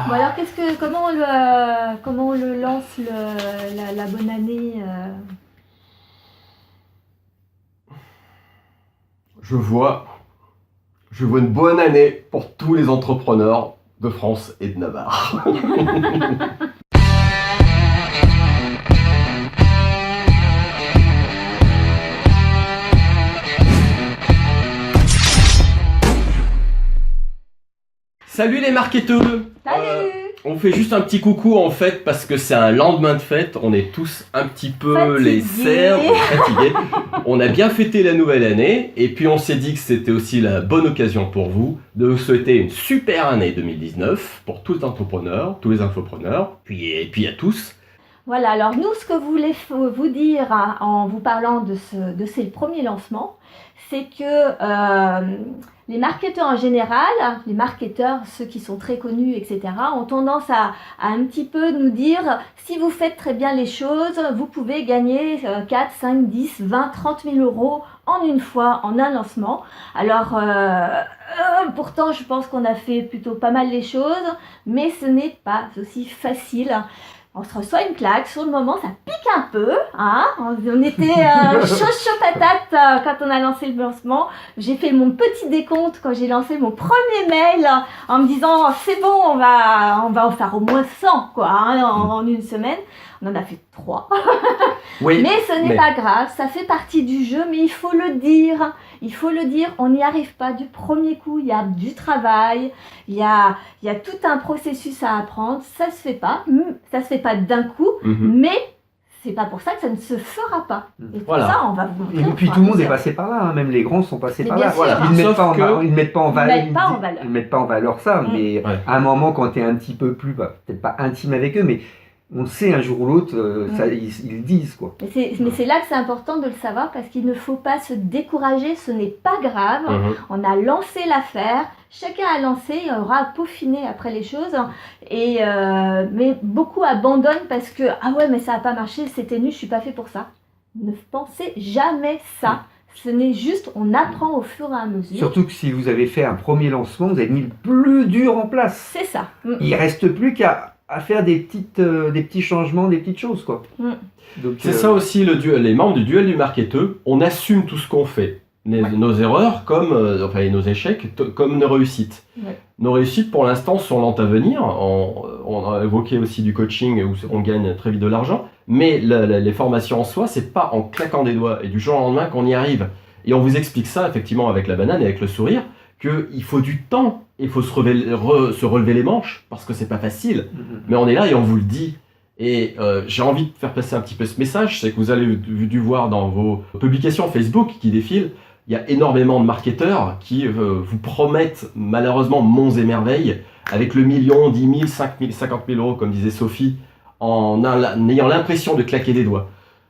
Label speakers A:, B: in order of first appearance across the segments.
A: Bon alors, comment on le lance la bonne année
B: Je vois une bonne année pour tous les entrepreneurs de France et de Navarre. Salut les marketeurs.
A: Salut.
B: On fait juste un petit coucou en fait parce que c'est un lendemain de fête, on est tous un petit peu les cerfs, fatigués. On a bien fêté la nouvelle année et puis on s'est dit que c'était aussi la bonne occasion pour vous de vous souhaiter une super année 2019 pour tous les entrepreneurs, tous les infopreneurs, et puis à tous.
A: Voilà, alors nous, ce que vous voulez vous dire en vous parlant de ces premiers lancements, c'est que les marketeurs en général, les marketeurs, ceux qui sont très connus, etc., ont tendance à un petit peu nous dire, si vous faites très bien les choses, vous pouvez gagner 4, 5, 10, 20, 30 000 euros en une fois, en un lancement. Alors, pourtant, je pense qu'on a fait plutôt pas mal les choses, mais ce n'est pas aussi facile. On se reçoit une claque, sur le moment ça pique un peu, hein. On était chaud patate quand on a lancé le lancement. J'ai fait mon petit décompte quand j'ai lancé mon premier mail en me disant c'est bon, on va en faire au moins 100 quoi, hein, en une semaine. On en a fait 3.
B: Oui,
A: mais ce n'est pas grave, ça fait partie du jeu, mais il faut le dire. Il faut le dire, on n'y arrive pas du premier coup, il y a du travail, il y a tout un processus à apprendre, ça se fait pas d'un coup, mais c'est pas pour ça que ça ne se fera pas. Et pour ça, on va vous montrer.
C: Et puis tout le monde est passé par là, hein. Même les grands sont passés par là.
B: Voilà.
C: Ils ne mettent pas en valeur ça, mais à un moment quand tu es un petit peu plus, peut-être pas intime avec eux, mais on sait un jour ou l'autre, ils le disent quoi.
A: Mais c'est là que c'est important de le savoir parce qu'il ne faut pas se décourager, ce n'est pas grave. On a lancé l'affaire, chacun a lancé, il aura peaufiné après les choses. Mais beaucoup abandonnent parce que ah ouais mais ça n'a pas marché, c'était nul, je suis pas fait pour ça. Ne pensez jamais ça. Ce n'est juste, on apprend au fur et à mesure.
C: Surtout que si vous avez fait un premier lancement, vous avez mis le plus dur en place.
A: C'est ça.
C: Il reste plus qu'à faire des petits changements, des petites choses quoi.
B: Donc, c'est ça aussi les membres du duel du marketeur, on assume tout ce qu'on fait, nos erreurs comme nos échecs comme nos réussites. Nos réussites pour l'instant sont lentes à venir, on a évoqué aussi du coaching où on gagne très vite de l'argent, mais les formations en soi c'est pas en claquant des doigts et du jour au lendemain qu'on y arrive. Et on vous explique ça effectivement avec la banane et avec le sourire, qu'il faut du temps, il faut se relever les manches, parce que c'est pas facile, mais on est là et on vous le dit. Et j'ai envie de faire passer un petit peu ce message, c'est que vous avez dû voir dans vos publications Facebook qui défilent, il y a énormément de marketeurs qui vous promettent malheureusement monts et merveilles, avec le million, 10 000, 5 000, 50 000 euros, comme disait Sophie, en ayant l'impression de claquer des doigts.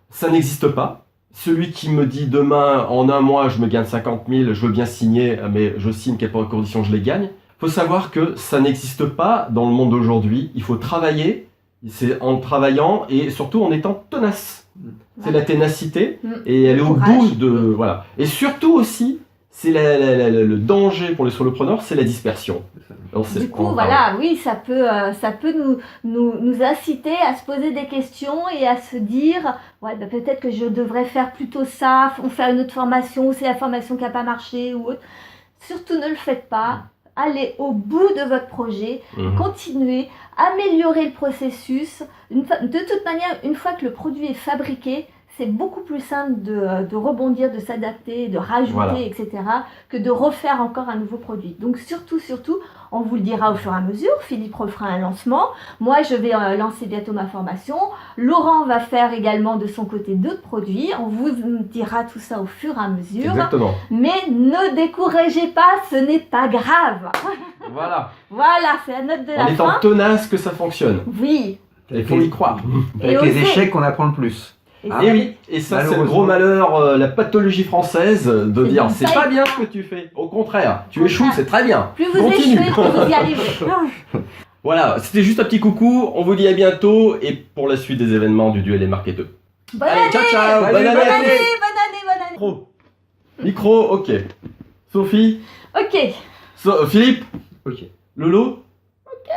B: Ça n'existe pas. Celui qui me dit demain, en un mois, je me gagne 50 000, je veux bien signer, mais je signe quelles conditions je les gagne. Il faut savoir que ça n'existe pas dans le monde d'aujourd'hui. Il faut travailler, c'est en travaillant et surtout en étant tenace. C'est la ténacité et elle est au bout de... Voilà. Et surtout aussi, c'est le danger pour les solopreneurs, c'est la dispersion.
A: Du coup, oui, ça peut nous inciter à se poser des questions et à se dire peut-être que je devrais faire plutôt ça, ou faire une autre formation, ou c'est la formation qui n'a pas marché, ou autre. Surtout ne le faites pas. Allez au bout de votre projet, continuez, améliorez le processus. De toute manière, une fois que le produit est fabriqué, c'est beaucoup plus simple de rebondir, de s'adapter, de rajouter, etc., que de refaire encore un nouveau produit. Donc surtout, on vous le dira au fur et à mesure. Philippe refera un lancement. Moi, je vais lancer bientôt ma formation. Laurent va faire également de son côté d'autres produits. On vous dira tout ça au fur et à mesure.
B: Exactement.
A: Mais ne découragez pas, ce n'est pas grave.
B: Voilà.
A: Voilà, c'est la note de la fin.
B: En étant tenace que ça fonctionne.
A: Oui.
B: Il faut y croire.
C: Avec les échecs, on apprend le plus.
B: Et oui, et ça c'est le gros malheur, la pathologie française, de dire c'est pas bien ce que tu fais. Au contraire, tu échoues, c'est très bien.
A: Plus vous échouez, plus vous y arriverez.
B: Voilà, c'était juste un petit coucou, on vous dit à bientôt et pour la suite des événements du duel des marketeurs.
A: Bonne
B: année, ciao ciao,
A: bonne année.
B: Micro, ok. Sophie.
A: Ok.
B: Philippe.
C: Ok.
B: Lolo.
A: Ok.